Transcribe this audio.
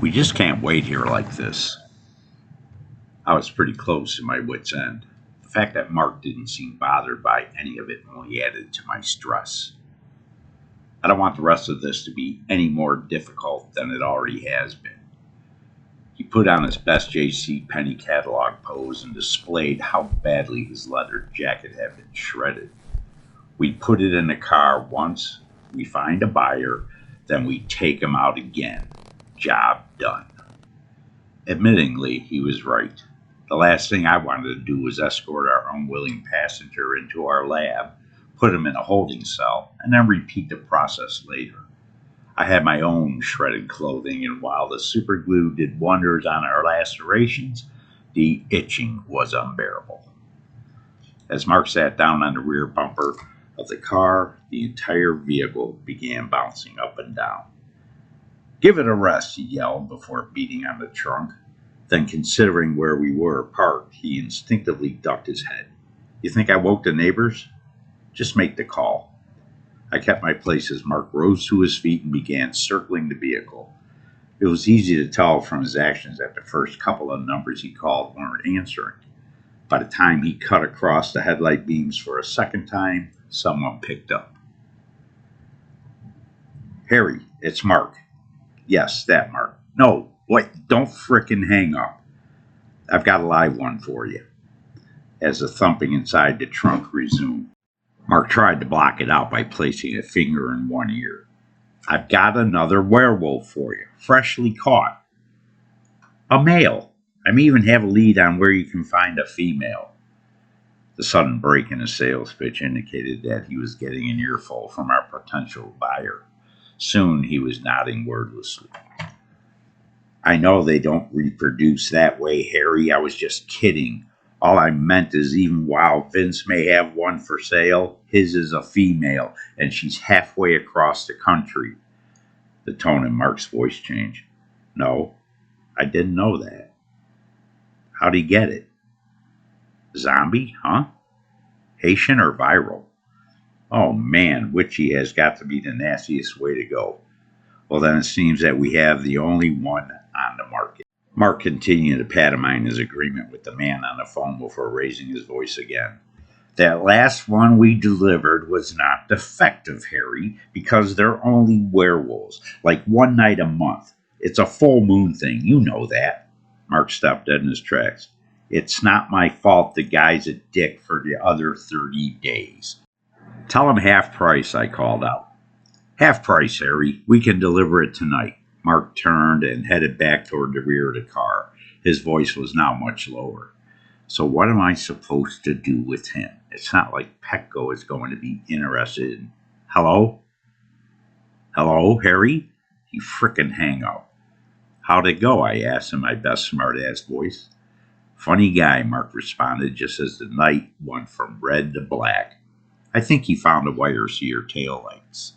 We just can't wait here like this. I was pretty close to my wit's end. The fact that Mark didn't seem bothered by any of it only added to my stress. I don't want the rest of this to be any more difficult than it already has been. He put on his best J.C. Penney catalog pose and displayed how badly his leather jacket had been shredded. We put it in the car once, we find a buyer, then we take him out again. Job done. Admittingly, he was right. The last thing I wanted to do was escort our unwilling passenger into our lab, put him in a holding cell, and then repeat the process later. I had my own shredded clothing, and while the superglue did wonders on our lacerations, the itching was unbearable. As Mark sat down on the rear bumper of the car, the entire vehicle began bouncing up and down. "Give it a rest," he yelled before beating on the trunk. Then, considering where we were parked, he instinctively ducked his head. "You think I woke the neighbors? Just make the call." I kept my place as Mark rose to his feet and began circling the vehicle. It was easy to tell from his actions that the first couple of numbers he called weren't answering. By the time he cut across the headlight beams for a second time, someone picked up. "Harry, it's Mark." "Yes, that Mark." "No, wait, don't frickin' hang up. I've got a live one for you." As the thumping inside the trunk resumed, Mark tried to block it out by placing a finger in one ear. "I've got another werewolf for you, freshly caught. A male. I may even have a lead on where you can find a female." The sudden break in the sales pitch indicated that he was getting an earful from our potential buyer. Soon he was nodding wordlessly. "I know they don't reproduce that way, Harry. I was just kidding. All I meant is even while Vince may have one for sale, his is a female, and she's halfway across the country." The tone in Mark's voice changed. "No, I didn't know that. How'd he get it? Zombie, huh? Haitian or viral? Oh man, witchy has got to be the nastiest way to go. Well, then it seems that we have the only one on the market." Mark continued to pantomime his agreement with the man on the phone before raising his voice again. "That last one we delivered was not defective, Harry, because they're only werewolves, like one night a month. It's a full moon thing, you know that." Mark stopped dead in his tracks. "It's not my fault the guy's a dick for the other 30 days. "Tell him half price," I called out. "Half price, Harry. We can deliver it tonight." Mark turned and headed back toward the rear of the car. His voice was now much lower. "So what am I supposed to do with him? It's not like Petco is going to be interested in—" "Hello? Hello, Harry?" He frickin' hang up. "How'd it go?" I asked in my best smart-ass voice. "Funny guy," Mark responded, just as the night went from red to black. "I think he found a wire to your taillights."